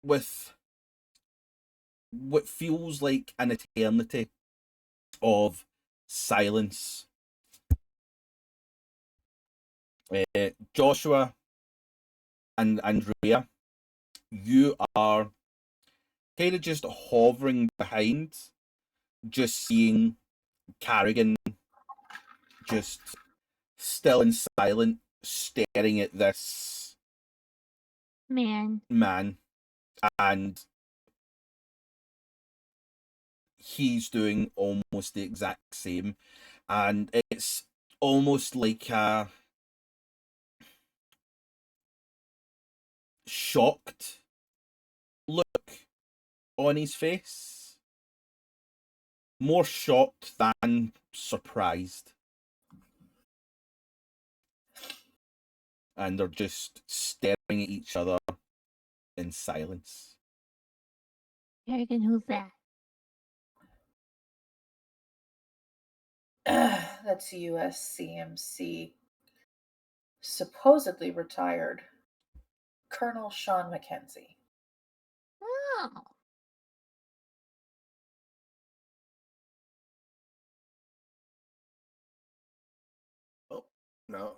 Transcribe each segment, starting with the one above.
with what feels like an eternity of silence. Joshua and Andrea, you are kind of just hovering behind, just seeing Carrigan just still and silent, staring at this man, and he's doing almost the exact same, and it's almost like a shocked look on his face, more shocked than surprised. And they're just staring at each other in silence. Carrigan, who's that? That's USCMC supposedly retired Colonel Sean Mackenzie. Oh. Oh,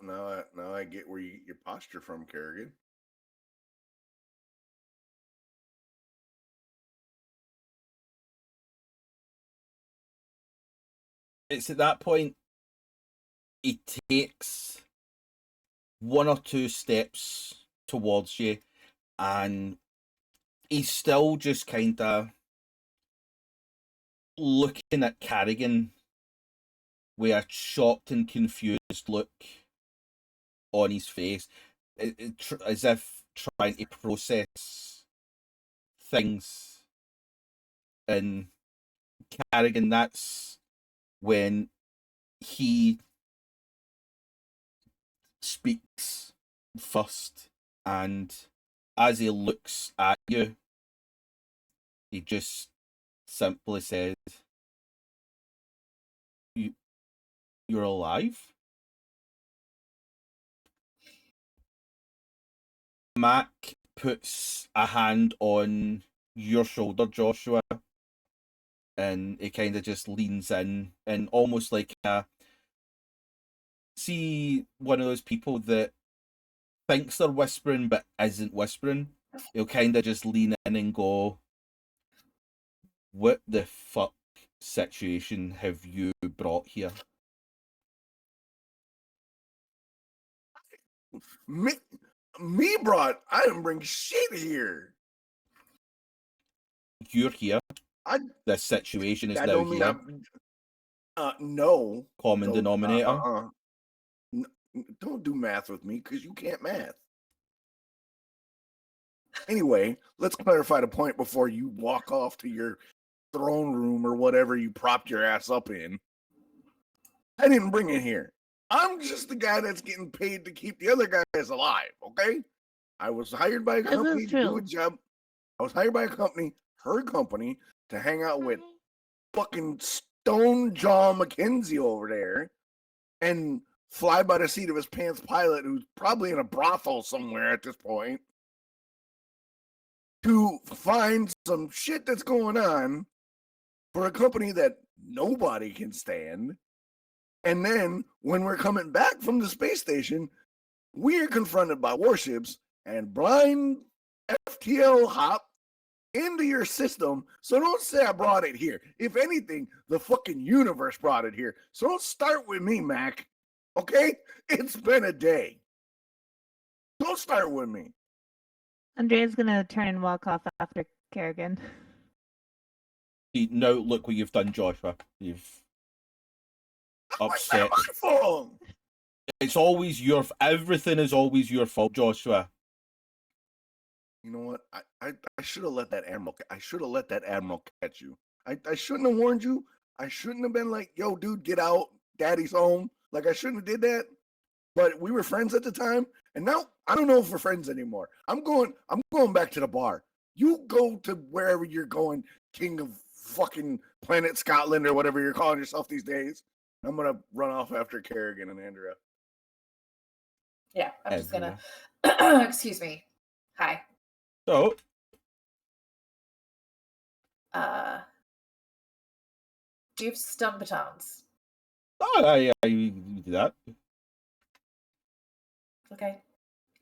now I get where you get your posture from, Carrigan. It's at that point he takes one or two steps towards you, and he's still just kind of looking at Carrigan with a shocked and confused look on his face, as if trying to process things. And Carrigan, that's when he speaks first, and as he looks at you, he just simply says, "You're alive?" Mac puts a hand on your shoulder, Joshua, and he kind of just leans in, and almost like see one of those people that thinks they're whispering but isn't whispering. He'll kind of just lean in and go, "What the fuck situation have you brought here?" Me brought. I didn't bring shit here. You're here. This situation is that now don't mean here. No. Common denominator. Don't do math with me because you can't math. Anyway, let's clarify the point before you walk off to your throne room or whatever you propped your ass up in. I didn't bring it here. I'm just the guy that's getting paid to keep the other guys alive, okay? I was hired by a company to do a job. I was hired by a company, her company, to hang out with fucking Stone Jaw Mackenzie over there and fly by the seat of his pants pilot, who's probably in a brothel somewhere at this point, to find some shit that's going on for a company that nobody can stand. And then when we're coming back from the space station, we are confronted by warships and blind FTL hop into your system. So don't say I brought it here. If anything, the fucking universe brought it here. So don't start with me, Mac. Okay? It's been a day. Don't start with me. Andrea's gonna turn and walk off after Carrigan. Now look what you've done, Joshua. You've upset. My fault. It's always everything is always your fault, Joshua. You know what? I should have let that admiral catch you. I shouldn't have warned you. I shouldn't have been like, "Yo, dude, get out. Daddy's home." Like, I shouldn't have did that. But we were friends at the time, and now I don't know if we're friends anymore. I'm going back to the bar. You go to wherever you're going, king of fucking planet Scotland or whatever you're calling yourself these days. I'm gonna run off after Carrigan and Andrea. Yeah, I'm just gonna excuse me. Hi. So Do you have stun batons? Oh, I do that. Okay.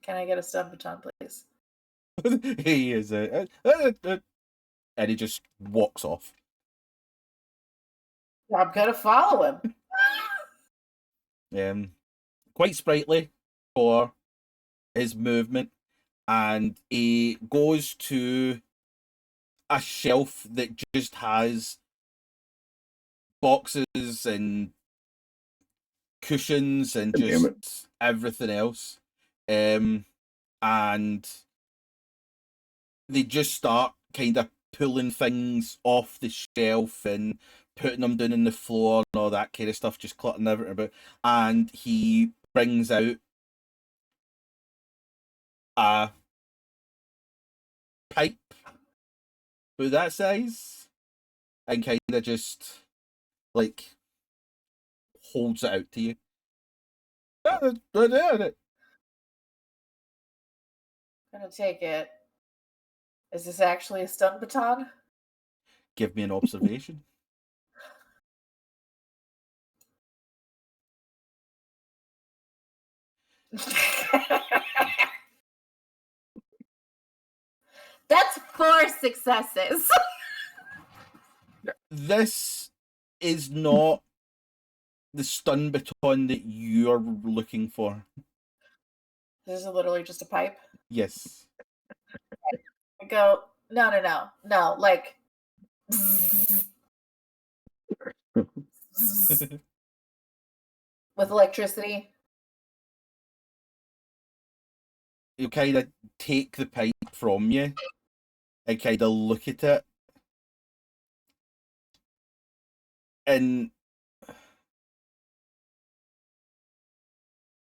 Can I get a stun baton, please? He is and he just walks off. I'm gonna follow him. Quite sprightly for his movement, and he goes to a shelf that just has boxes and cushions and Damn it. just everything else. And they just start kind of pulling things off the shelf and putting them down on the floor and all that kind of stuff, just cluttering everything about. And he brings out a pipe about that size and kind of just like holds it out to you. I'm gonna take it. Is this actually a stun baton? Give me an observation. That's 4 successes. This is not the stun baton that you're looking for. This is literally just a pipe. Yes. I go, no, like with electricity. You kind of take the pipe from you and kind of look at it. And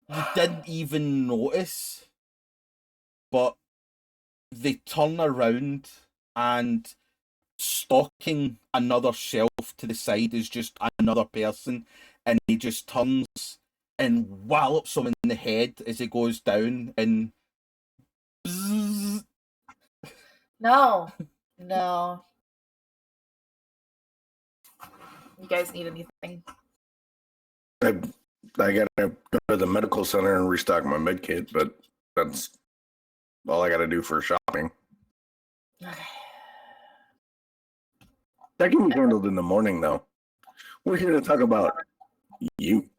you didn't even notice, but they turn around and stalking another shelf to the side is just another person, and he just turns and wallops him in the head as he goes down and bzzz. No. You guys need anything? I gotta go to the medical center and restock my med kit, but that's all I gotta do for shopping. Okay. That can be handled in the morning, though. We're here to talk about you.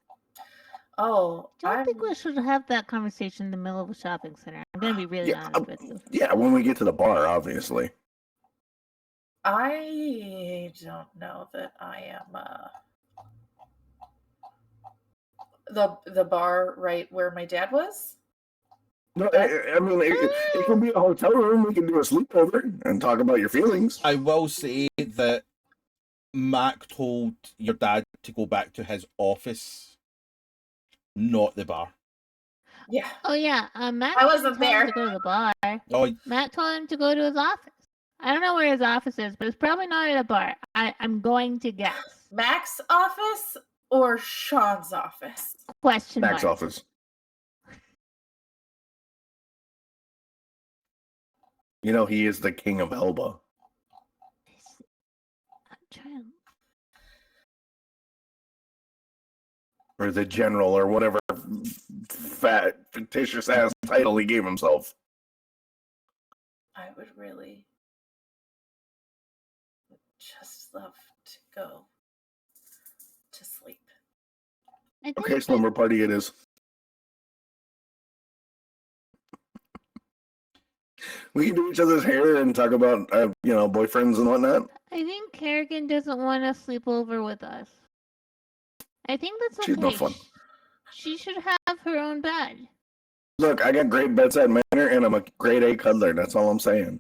Oh, I don't think we should have that conversation in the middle of a shopping center. I'm gonna be really honest with you. Yeah, when we get to the bar, obviously. I don't know that I am the bar right where my dad was. No, I mean, it can be a hotel room. We can do a sleepover and talk about your feelings. I will say that Mac told your dad to go back to his office, not the bar. Yeah. Oh yeah, Matt. I wasn't told him there. to go to the bar. Oh, Matt told him to go to his office. I don't know where his office is, but it's probably not at a bar. I'm going to guess. Mac's office or Sean's office? Question Mac's mark. office. You know, he is the king of Haba. I'm trying. Or the general, or whatever fat, fictitious ass title he gave himself. I would really just love to go to sleep. I think Okay, slumber party it is. We can do each other's hair and talk about, boyfriends and whatnot. I think Carrigan doesn't want to sleep over with us. I think that's okay. She's no fun. She should have her own bed. Look, I got great bedside manner and I'm a grade A cuddler. That's all I'm saying.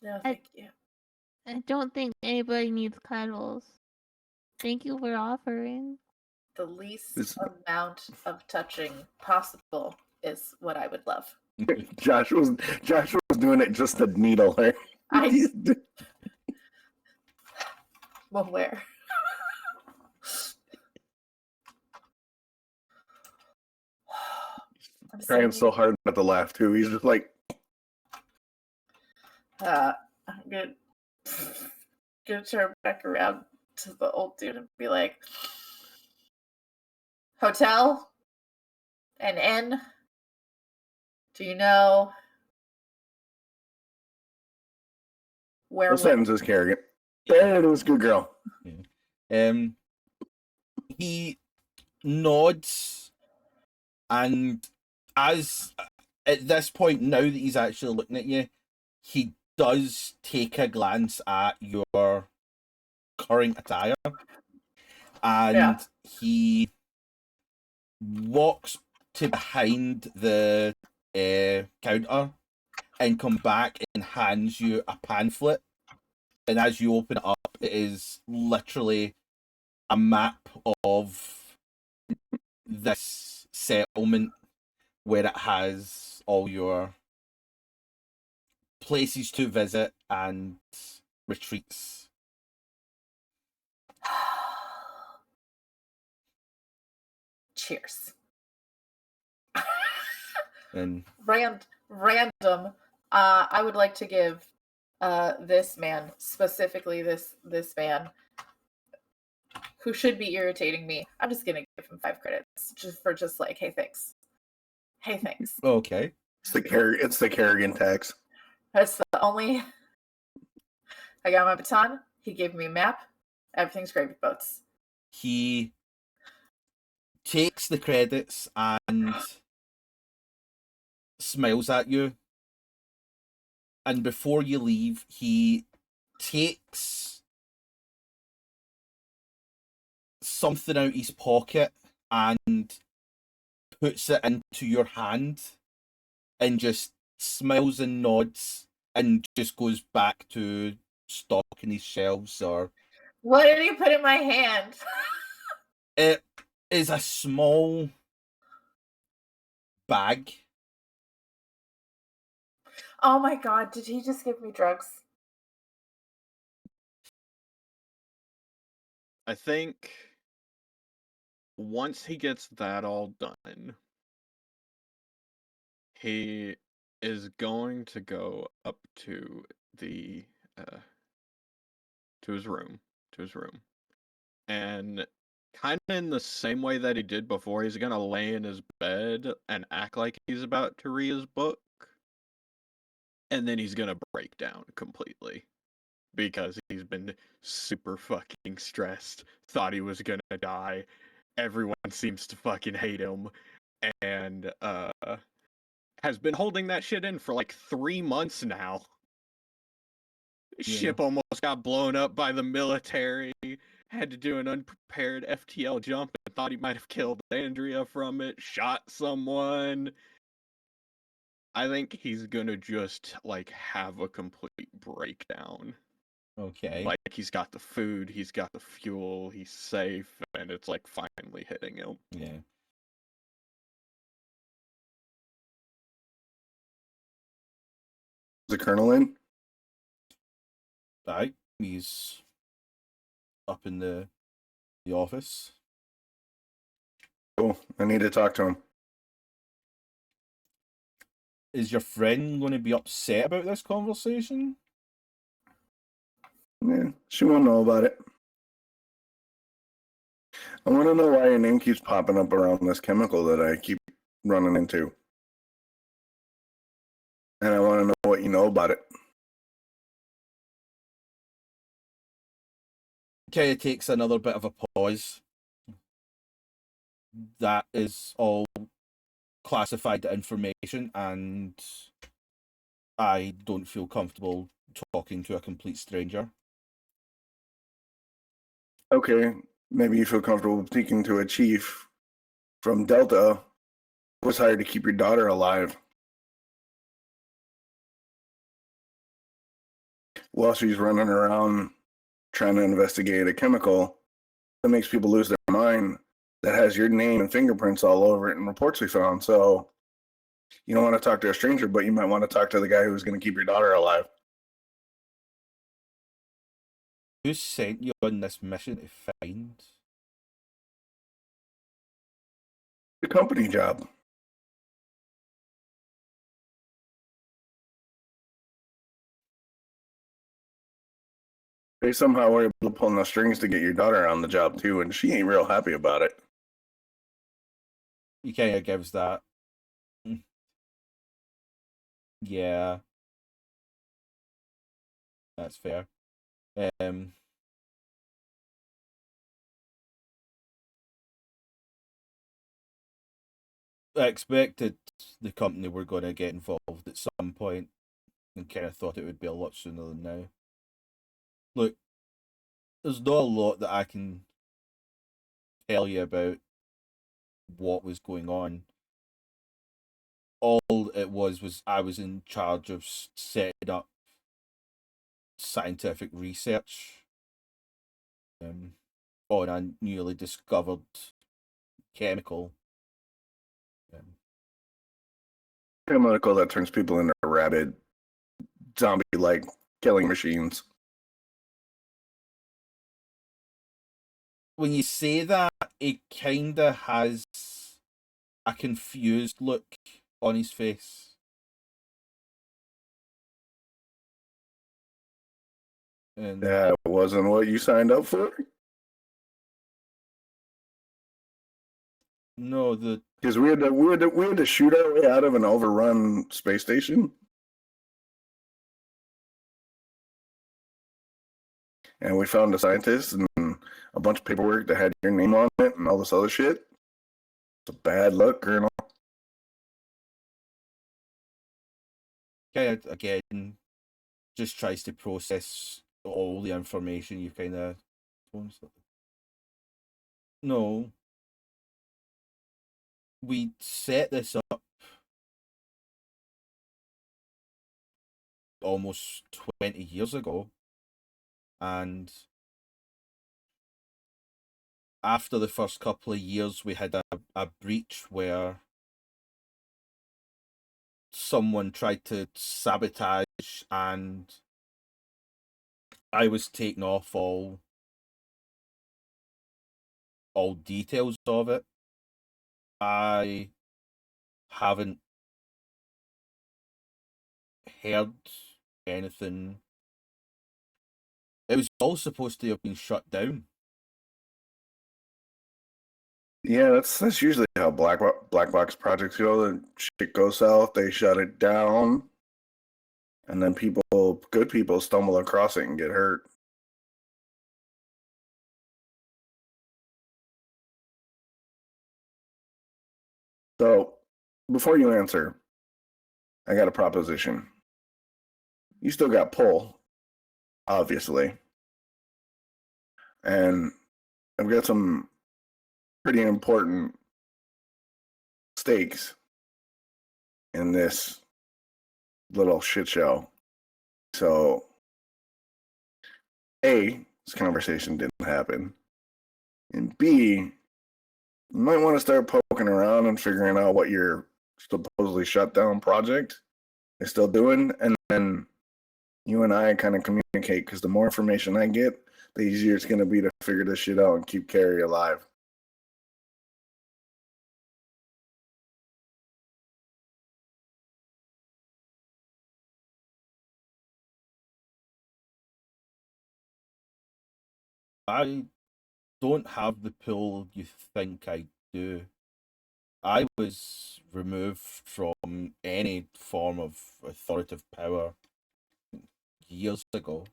No, thank you. I don't think anybody needs cuddles. Thank you for offering. The least amount of touching possible is what I would love. Josh was doing it just to needle her. Well, where? I'm Trying so hard not to laugh too. He's just like, I'm good. gonna turn back around to the old dude and be like, hotel? An inn? Do you know where What sentence is Carrigan? There it is, good girl. He nods, and as at this point, now that he's actually looking at you, he does take a glance at your current attire, and he walks to behind the counter and come back and hands you a pamphlet. And as you open it up, it is literally a map of this settlement where it has all your places to visit and retreats. Cheers. And Random. I would like to give this man, specifically this man, who should be irritating me. I'm just gonna give him 5 credits just like, hey, thanks. Hey, thanks. okay. It's the Carrigan tax. That's the only. I got my baton. He gave me a map. Everything's gravy boats. He takes the credits and smiles at you. And before you leave, he takes something out his pocket and puts it into your hand and just smiles and nods and just goes back to stocking his shelves. Or What did he put in my hand? it is a small bag. Oh my god, did he just give me drugs? I think once he gets that all done, he is going to go up to the to his room, and kind of in the same way that he did before, he's gonna lay in his bed and act like he's about to read his book, and then he's gonna break down completely because he's been super fucking stressed, thought he was gonna die, everyone seems to fucking hate him, and has been holding that shit in for like 3 months now. Ship almost got blown up by the military, had to do an unprepared FTL jump and thought he might have killed Andrea from it, shot someone. I think he's gonna just like have a complete breakdown. Okay. Like he's got the food, he's got the fuel, he's safe, and it's like finally hitting him. Yeah. Is the colonel in? Right. He's up in the office. Cool. I need to talk to him. Is your friend going to be upset about this conversation? Yeah, she won't know about it. I want to know why your name keeps popping up around this chemical that I keep running into. And I want to know what you know about it. Okay, it takes another bit of a pause. That is all classified information, and I don't feel comfortable talking to a complete stranger. Okay, maybe you feel comfortable speaking to a chief from Delta who was hired to keep your daughter alive while she's running around trying to investigate a chemical that makes people lose their mind, that has your name and fingerprints all over it and reports we found. So you don't want to talk to a stranger, but you might want to talk to the guy who's going to keep your daughter alive. Who sent you on this mission to find? The company job. They somehow were able to pull the strings to get your daughter on the job too, and she ain't real happy about it. He kind of gives that. Yeah, that's fair. I expected the company were going to get involved at some point, and kind of thought it would be a lot sooner than now. Look, there's not a lot that I can tell you about what was going on. All it was I was in charge of setting up scientific research on a newly discovered chemical. Chemical that turns people into rabid, zombie-like killing machines. When you say that, it kind of has a confused look on his face. And That wasn't what you signed up for? no, Because we had to shoot our way out of an overrun space station. And we found a scientist and a bunch of paperwork that had your name on it and all this other shit. It's a bad look, Colonel. kind of, again, just tries to process all the information you kind of... No. We set this up almost 20 years ago, and after the first couple of years we had a breach where someone tried to sabotage, and I was taking off all details of it. I haven't heard anything. It was all supposed to have been shut down. Yeah, that's usually how black box projects go. The shit goes south, they shut it down, and then good people stumble across it and get hurt. So, before you answer, I got a proposition. You still got pull, obviously. And I've got some pretty important stakes in this little shit show. So, A, this conversation didn't happen. And B, you might want to start poking around and figuring out what your supposedly shut down project is still doing. And then you and I kind of communicate, because the more information I get, the easier it's going to be to figure this shit out and keep Carrie alive. I don't have the pull you think I do. I was removed from any form of authoritative power years ago.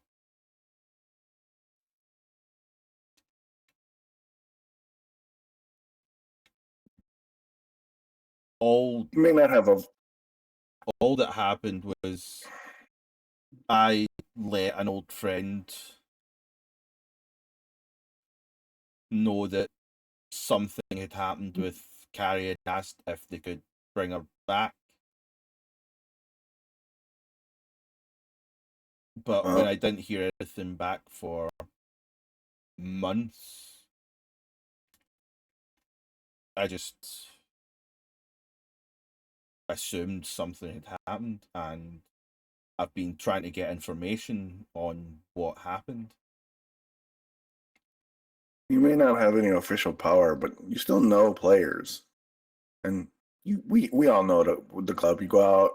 You may not have all that happened was I let an old friend know that something had happened with Carrie and asked if they could bring her back. But when I didn't hear anything back for months, I just assumed something had happened, and I've been trying to get information on what happened. You may not have any official power, but you still know players. And we all know that with the club, you go out,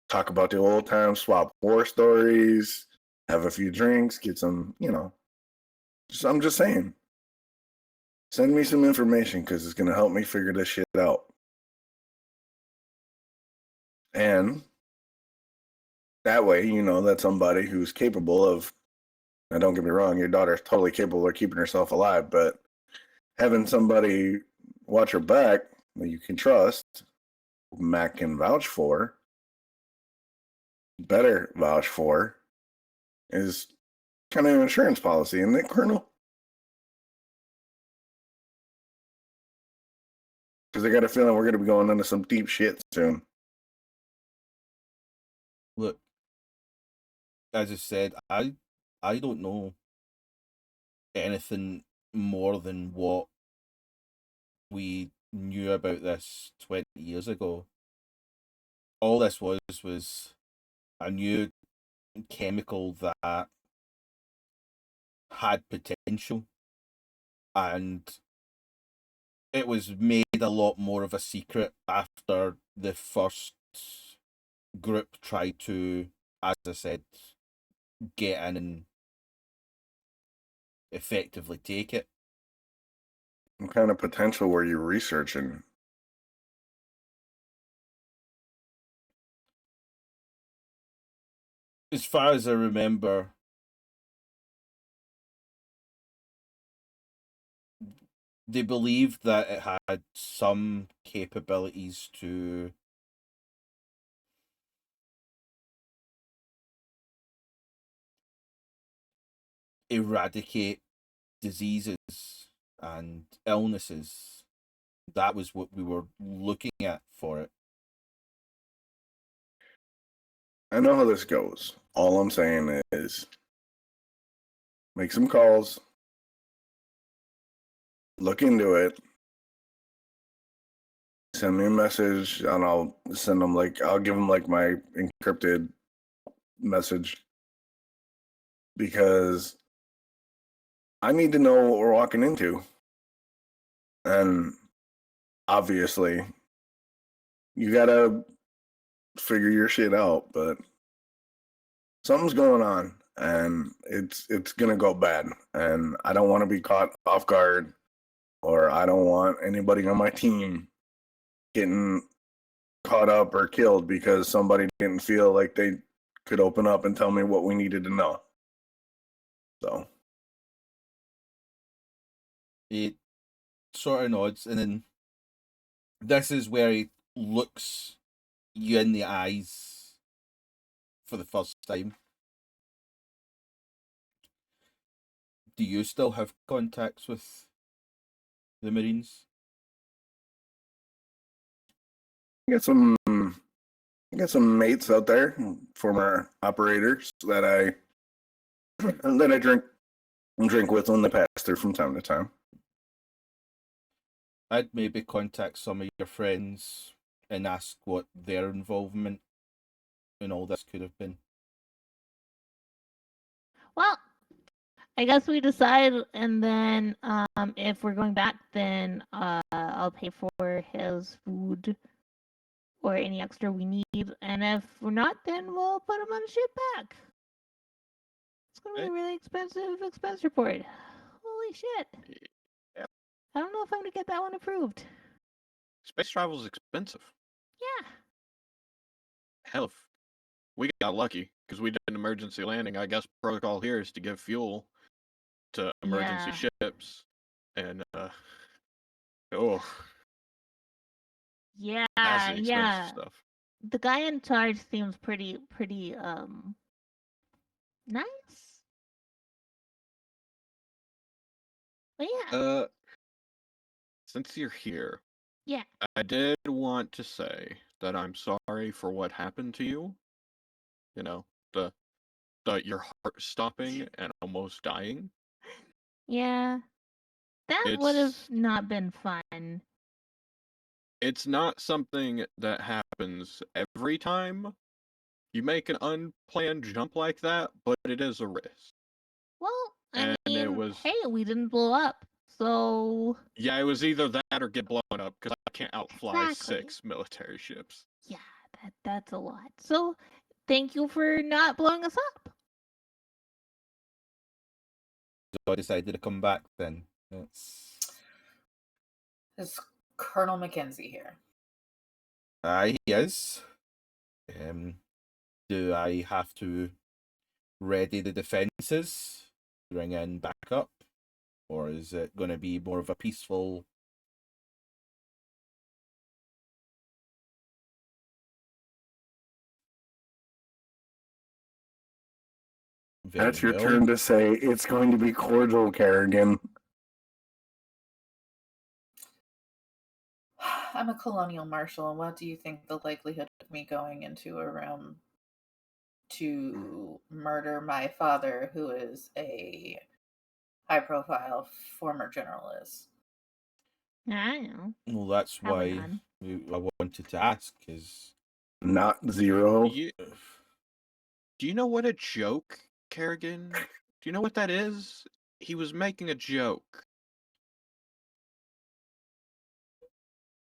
talk about the old times, swap war stories, have a few drinks, get some, I'm just saying. Send me some information because it's going to help me figure this shit out. And that way, that's somebody who's capable of, now don't get me wrong, your daughter's totally capable of keeping herself alive, but having somebody watch her back that you can trust, Mac can vouch for, better vouch for, is kind of an insurance policy, isn't it, Colonel? Because I got a feeling we're going to be going into some deep shit soon. Look, as I said, I don't know anything more than what we knew about this 20 years ago. All this was a new chemical that had potential, and it was made a lot more of a secret after the first group tried to, as I said, get in and effectively take it. What kind of potential were you researching? As far as I remember, they believed that it had some capabilities to eradicate diseases and illnesses. That was what we were looking at for it. I know how this goes. All I'm saying is make some calls, look into it, send me a message, and I'll send them I'll give them my encrypted message, because I need to know what we're walking into. And obviously, you gotta figure your shit out, but something's going on, and it's gonna go bad, and I don't want to be caught off guard, or I don't want anybody on my team getting caught up or killed because somebody didn't feel like they could open up and tell me what we needed to know. So It sort of nods, and then this is where he looks you in the eyes for the first time. Do you still have contacts with the Marines? I got some mates out there, former operators that I drink with when they pass through from time to time. I'd maybe contact some of your friends and ask what their involvement in all this could have been. Well, I guess we decide, and then if we're going back, then I'll pay for his food or any extra we need, and if we're not, then we'll put him on a ship back. It's gonna be a really expensive expense report. Holy shit! Yeah. I don't know if I'm gonna get that one approved. Space travel is expensive. Yeah. Hell, if we got lucky because we did an emergency landing. I guess protocol here is to give fuel to emergency ships, and Yeah, that's the expensive stuff. The guy in charge seems pretty nice. But yeah. Since you're here, Yeah. I did want to say that I'm sorry for what happened to you. You know, the your heart stopping and almost dying. Yeah. That would have not been fun. It's not something that happens every time you make an unplanned jump like that, but it is a risk. Well, And it was, hey, we didn't blow up, so yeah, it was either that or get blown up because I can't outfly Exactly. 6 military ships. yeah, that's a lot. So, thank you for not blowing us up. God decided to come back then? It's... Is Colonel Mackenzie here? Aye, he is. Do I have to ready the defences, bring in backup, or is it going to be more of a peaceful... Very That's your well. turn to say it's going to be cordial, Carrigan. I'm a colonial marshal, and what do you think the likelihood of me going into a room to murder my father, who is a high-profile former general, is? I know. Well, that's Probably why none. I wanted to ask, is... Not 0. Do you know what a joke, Carrigan? Do you know what that is? He was making a joke.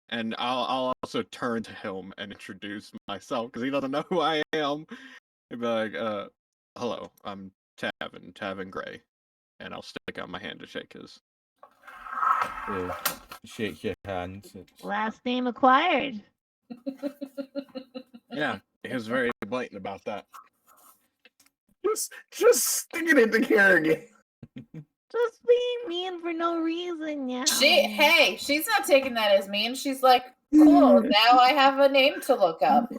And I'll also turn to him and introduce myself, because he doesn't know who I am. He'd be like, hello, I'm Tavin Grey. And I'll stick out my hand to shake his. Shake your hand. Last name acquired. Yeah, he was very blatant about that. Just sticking it to Carrigan. Just being mean for no reason, yeah. She's not taking that as mean. She's like, cool, now I have a name to look up.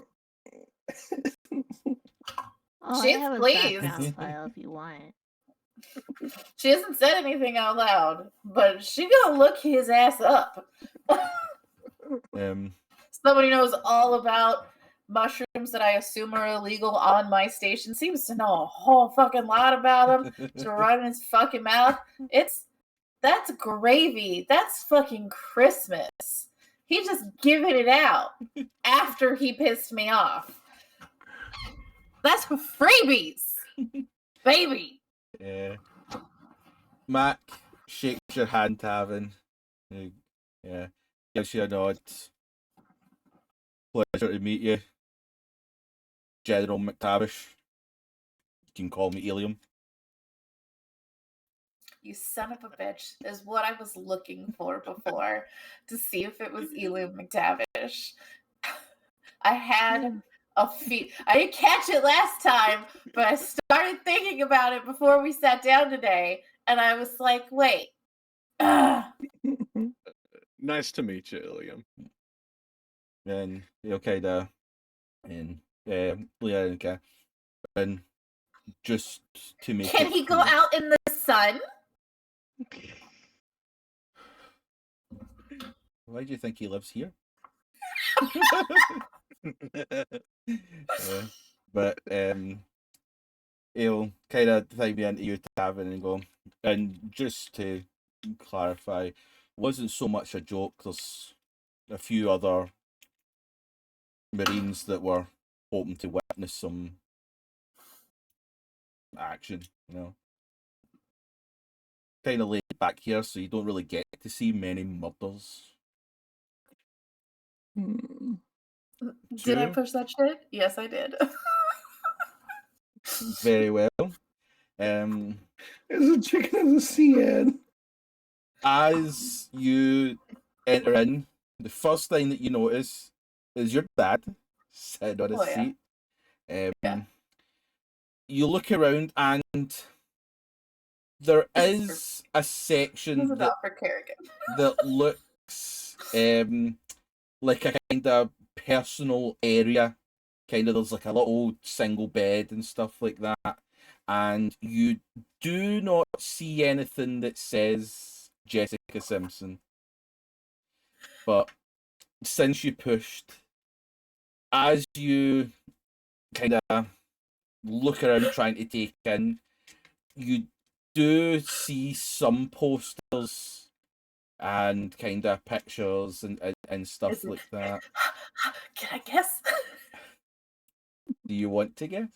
Oh, She's I have a pleased. background file if you want. She hasn't said anything out loud, but she gonna look his ass up. Somebody knows all about mushrooms that I assume are illegal on my station. Seems to know a whole fucking lot about them. To run his fucking mouth. That's gravy. That's fucking Christmas. He just giving it out after he pissed me off. That's for freebies, baby. Yeah. Mac shakes your hand, Tavin. Yeah. Gives you a nod. Pleasure to meet you, General McTavish. You can call me Alien. You son of a bitch is what I was looking for before to see if it was Alien McTavish. I had a I didn't catch it last time, but I started thinking about it before we sat down today, and I was like, wait. Nice to meet you, Ilium. And you kind of, and yeah, okay. And just to make Can it he go clear- out in the sun? Why do you think he lives here? Yeah. But he'll kind of take me into you, Tavin, and go. And just to clarify, wasn't so much a joke. There's a few other Marines that were hoping to witness some action, you know. Kind of laid back here, so you don't really get to see many murders. Did I True. push that shit? Yes, I did. Very well. There's a chicken as a sea head. As you enter in, the first thing that you notice is your dad sitting on a Oh, yeah. seat. Yeah. You look around and there is This a is section not for Carrigan. that looks like a kind of personal area. Kind of, there's like a little single bed and stuff like that. And you do not see anything that says Jessica Simpson. But since you pushed, as you kind of look around trying to take in, you do see some posters and kind of pictures and stuff Is it- like that. Can I guess? Do you want to guess?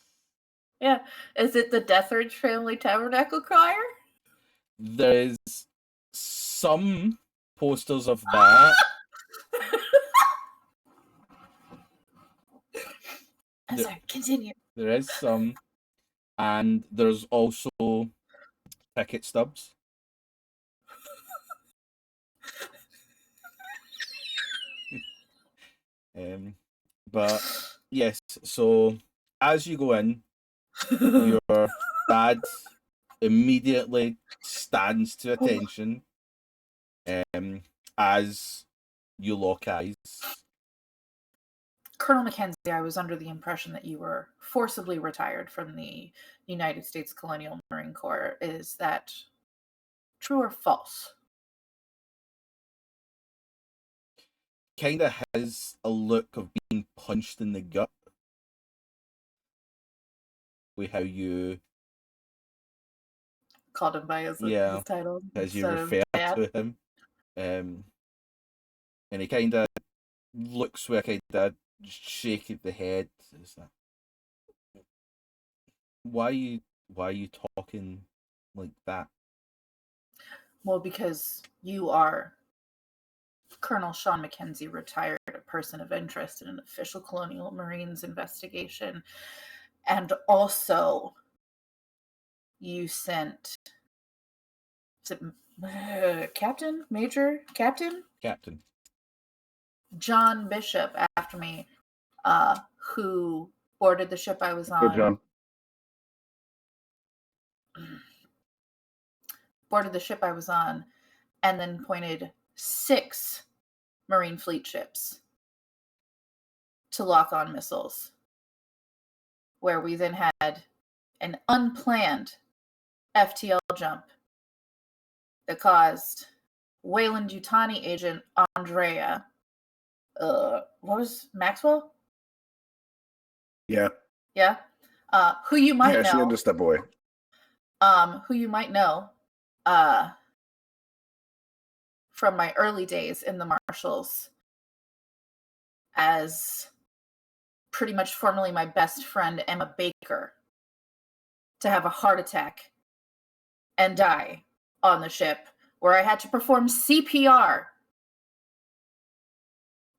Yeah. Is it the Deathridge Family Tabernacle Choir? There is some posters of that. I'm The- sorry, continue. There is some, and there's also ticket stubs. But yes, so as you go in, your dad immediately stands to attention as you lock eyes. Colonel Mackenzie, I was under the impression that you were forcibly retired from the United States Colonial Marine Corps. Is that true or false? Kind of has a look of being punched in the gut with how you Called him by his title. as you instead of refer Dad. to him, and he kind of looks with a kind of shake of the head. It's like, why are you talking like that? Well, because you are Colonel Sean Mackenzie, retired, a person of interest in an official Colonial Marines investigation. And also, you sent Captain John Bishop after me, who boarded the ship I was on. Good, John. Boarded the ship I was on, and then pointed 6 Marine fleet ships to lock on missiles, where we then had an unplanned FTL jump that caused Wayland Yutani agent Andrea, what was Maxwell? Yeah. Yeah, who you might Yeah, she had know. to step away. Who you might know, from my early days in the Marshals, as pretty much formerly my best friend Emma Baker, to have a heart attack and die on the ship, where I had to perform CPR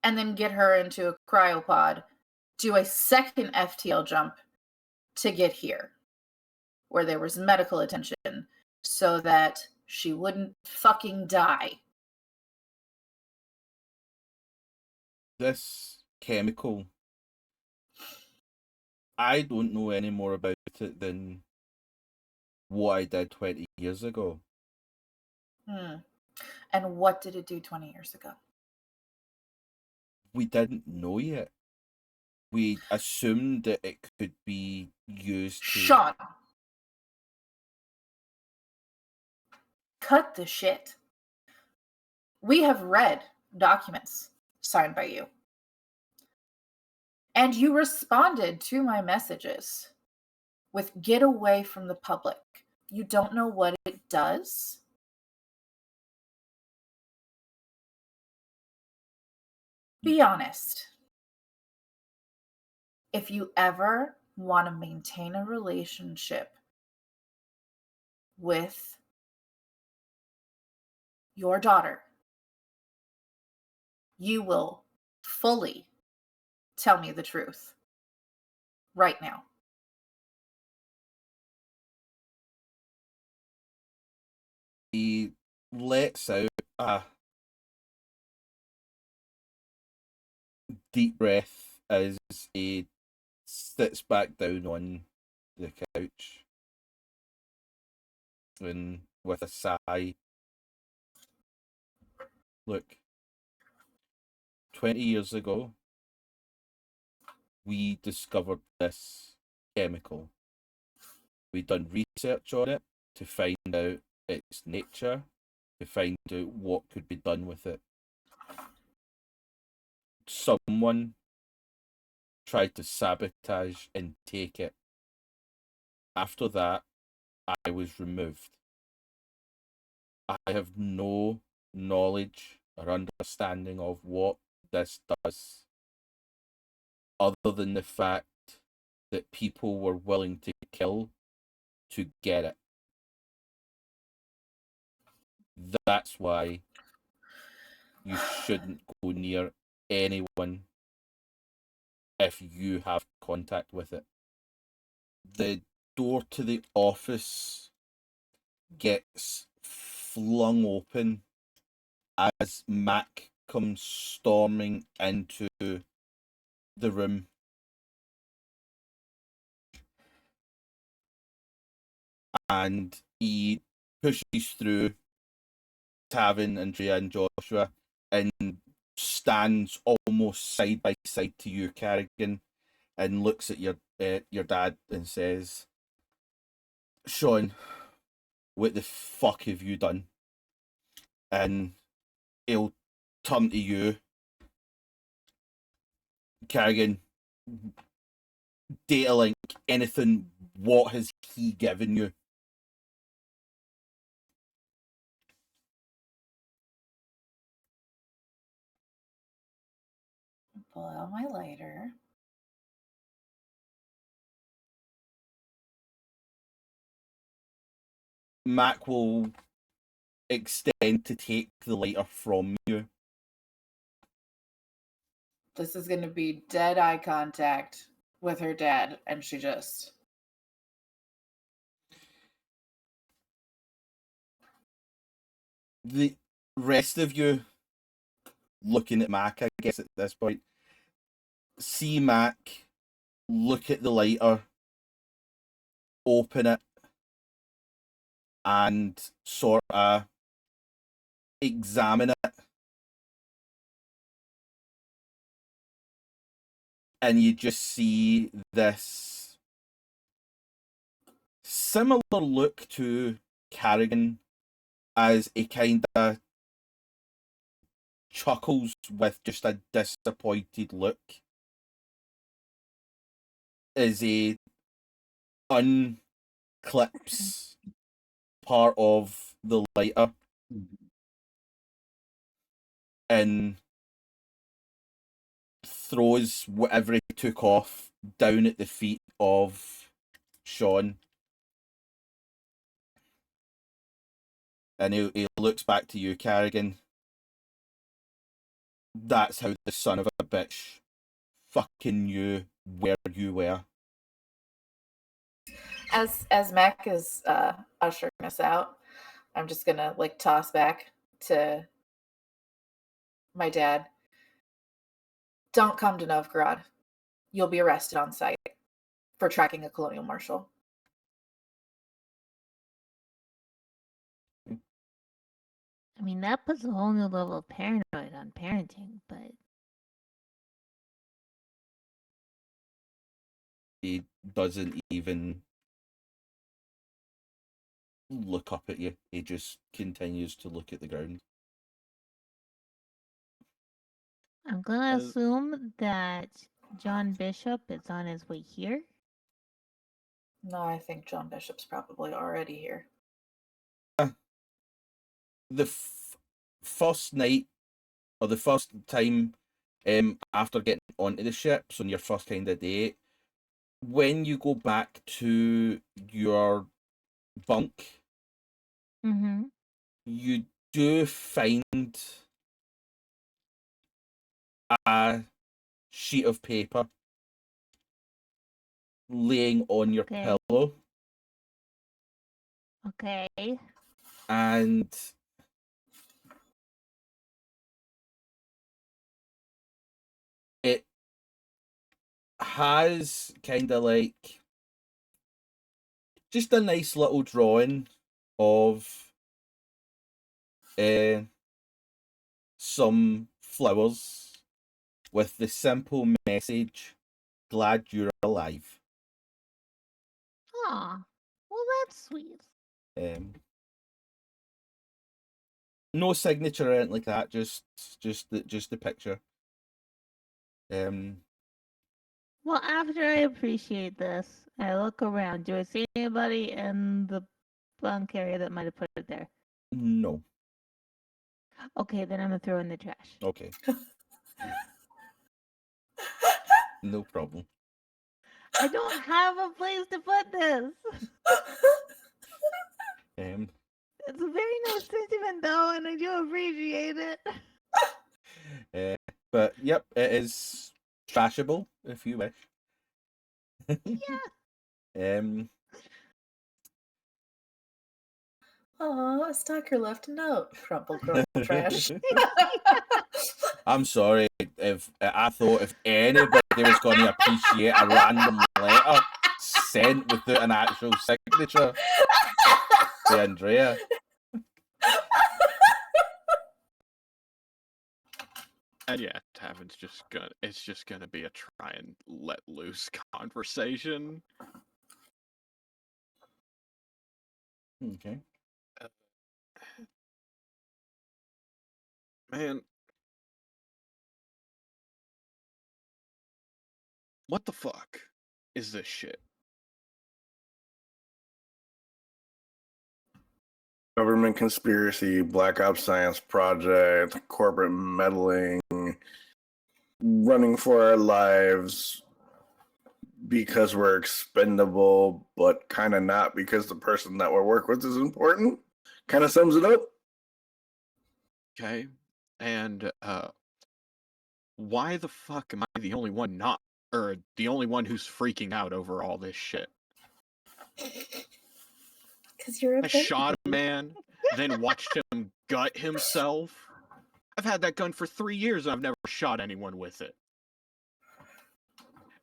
and then get her into a cryopod, do a second FTL jump to get here, where there was medical attention so that she wouldn't fucking die. This chemical, I don't know any more about it than what I did 20 years ago. And what did it do 20 years ago? We didn't know yet. We assumed that it could be used to... Sean! Cut the shit. We have read documents signed by you. And you responded to my messages with "get away from the public." You don't know what it does? Be honest. If you ever want to maintain a relationship with your daughter, you will fully tell me the truth right now. He lets out a deep breath as he sits back down on the couch and with a sigh, look, 20 years ago, we discovered this chemical. We done research on it to find out its nature, to find out what could be done with it. Someone tried to sabotage and take it. After that, I was removed. I have no knowledge or understanding of what this does, other than the fact that people were willing to kill to get it. That's why you shouldn't go near anyone if you have contact with it. The door to the office gets flung open as Mac comes storming into the room. And he pushes through Tavin, Andrea, and Joshua and stands almost side by side to you, Carrigan, and looks at your dad and says, "Sean, what the fuck have you done?" And he'll turn to you, Carrigan. Data link, anything. What has he given you? Pull out my lighter. Mac will extend to take the lighter from you. This is going to be dead eye contact with her dad, and she just... The rest of you looking at Mac, I guess, at this point, see Mac look at the lighter, open it, and sort of examine it. And you just see this similar look to Carrigan as he kind of chuckles with just a disappointed look as he unclips part of the lighter and throws whatever he took off down at the feet of Sean. And he looks back to you, Carrigan. That's how the son of a bitch fucking knew where you were. As Mac is ushering us out, I'm just gonna like toss back to my dad. Don't come to Novgorod. You'll be arrested on sight for tracking a colonial marshal. I mean, that puts a whole new level of paranoid on parenting, but He doesn't even look up at you. He just continues to look at the ground. I'm gonna assume that John Bishop is on his way here. No, I think John Bishop's probably already here. The first night, or the first time after getting onto the ships on your first kind of day, when you go back to your bunk, Mm-hmm. you do find a sheet of paper laying on your Okay. pillow, Okay. and it has kind of like just a nice little drawing of some flowers with the simple message, "Glad you're alive." Aw. Well, that's sweet. No signature or anything like that. Just the picture. Well, after I appreciate this, I look around. Do I see anybody in the bunk area that might have put it there? No. Okay, then I'm gonna throw it in the trash. Okay. No problem. I don't have a place to put this. It's a very nice sentiment, though, and I do appreciate it. But yep, it is trashable if you wish. Yeah. Aw, a stalker left a note. Crumple, crumple, trash. I'm sorry if I thought if anybody was going to appreciate a random letter sent without an actual signature to Andrea. And yeah, Tavin's it's just gonna be a try and let loose conversation. Okay. Man, what the fuck is this shit? Government conspiracy, Black Ops Science Project, corporate meddling, running for our lives because we're expendable, but kind of not because the person that we work with is important. Kind of sums it up. Okay, and why the fuck am I the only one the only one who's freaking out over all this shit? Because you're a I baby. shot a man, then watched him gut himself. I've had that gun for 3 years and I've never shot anyone with it.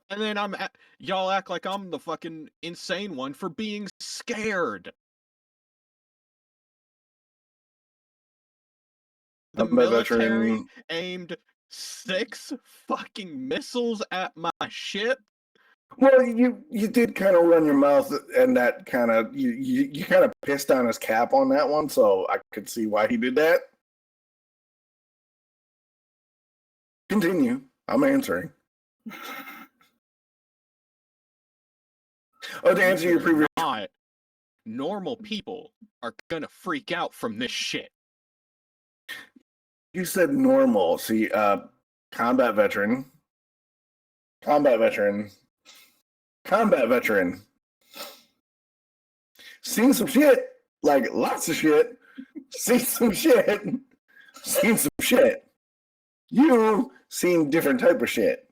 And then y'all act like I'm the fucking insane one for being scared. The military aimed 6 fucking missiles at my ship. Well, you did kind of run your mouth, and that kind of you kind of pissed on his cap on that one, so I could see why he did that. Continue. I'm answering. Oh, to answer your previous. Not normal people are gonna freak out from this shit. You said normal. See, combat veteran. Seen some shit, like lots of shit. Seen some shit. Seen some shit. You seen different type of shit.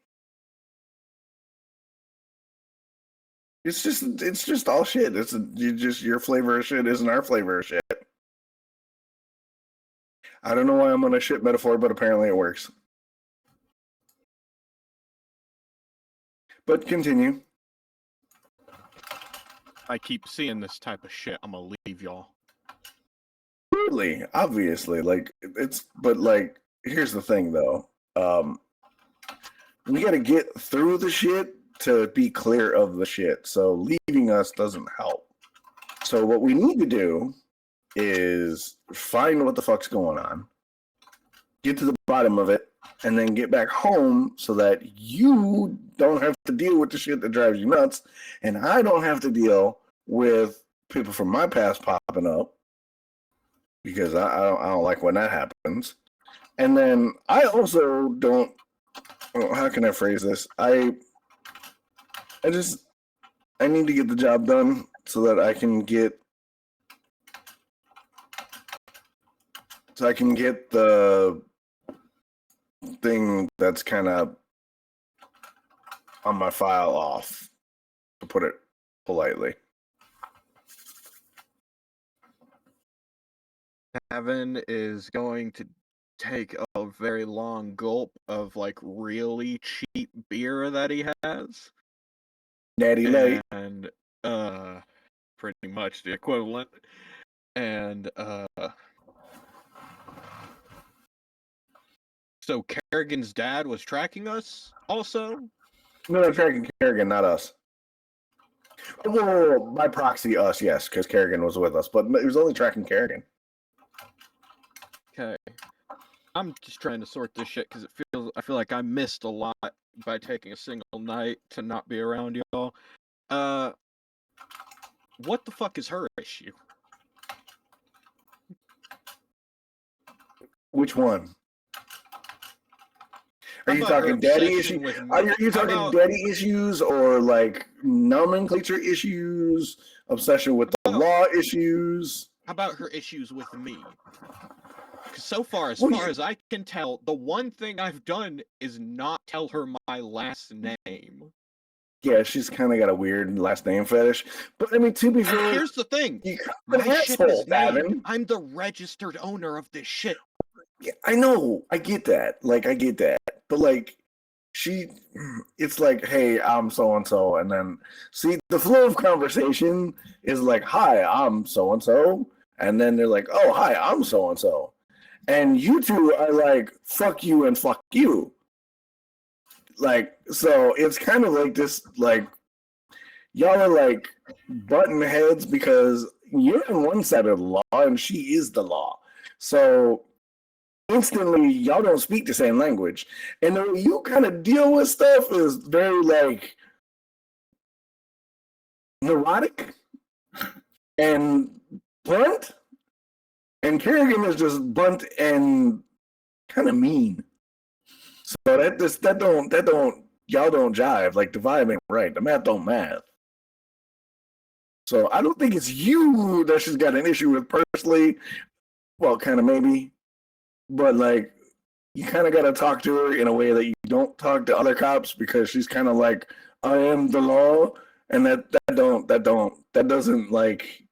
It's just all shit. Your flavor of shit isn't our flavor of shit. I don't know why I'm on a shit metaphor, but apparently it works. But continue. I keep seeing this type of shit. I'm gonna leave y'all. Really, obviously, but here's the thing though. We gotta get through the shit to be clear of the shit. So leaving us doesn't help. So what we need to do is find what the fuck's going on, get to the bottom of it, and then get back home so that you don't have to deal with the shit that drives you nuts, and I don't have to deal with people from my past popping up because I don't like when that happens. And then I also don't. How can I phrase this? I need to get the job done so that I can get the thing that's kind of on my file off, to put it politely. Tavin is going to take a very long gulp of like really cheap beer that he has. Natty Light. And pretty much the equivalent. And so Carrigan's dad was tracking us also? No, tracking Carrigan, not us. Whoa, by proxy, us, yes, because Carrigan was with us, but it was only tracking Carrigan. Okay. I'm just trying to sort this shit because I feel like I missed a lot by taking a single night to not be around y'all. What the fuck is her issue? Which one? Are you talking daddy issues? Are you talking daddy issues or like nomenclature issues? Obsession with the law issues? How about her issues with me? Because so far, as far as I can tell, the one thing I've done is not tell her my last name. Yeah, she's kind of got a weird last name fetish. But I mean, to be fair, Here's the thing. you're My an ship asshole, is named. Tavin. I'm the registered owner of this ship. Yeah, I know. I get that. Like, I get that. But like, it's like, hey, I'm so and so, and then see the flow of conversation is like, hi, I'm so and so, and then they're like, oh, hi, I'm so and so, and you two are like, fuck you and fuck you. Like, so it's kind of like this, like, y'all are like button heads because you're on one side of the law and she is the law. So instantly, y'all don't speak the same language. And the way you kind of deal with stuff is very, like, neurotic and blunt. And Carrigan is just blunt and kind of mean. So y'all don't jive. Like, the vibe ain't right. The math don't math. So I don't think it's you that she's got an issue with personally. Well, kind of maybe. But, like, you kind of got to talk to her in a way that you don't talk to other cops because she's kind of like, I am the law. And that doesn't, like,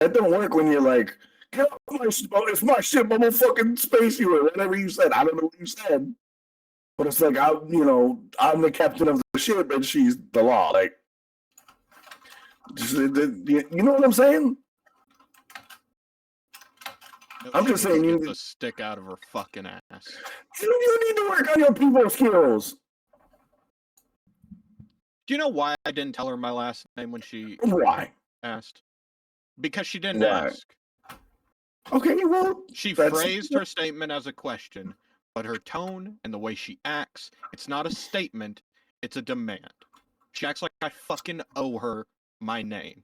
that don't work when you're like, get off my ship, it's my ship, I'm gonna fucking space you or whatever you said. I don't know what you said. But it's like, I'm the captain of the ship and she's the law. Like, you know what I'm saying? No, I'm she just needs saying to you get the stick out of her fucking ass. You need to work on your people skills. Do you know why I didn't tell her my last name when she Why? asked? Because she didn't Why? ask. Okay, well, She that's- phrased her statement as a question, but her tone and the way she acts, it's not a statement, it's a demand. She acts like I fucking owe her my name.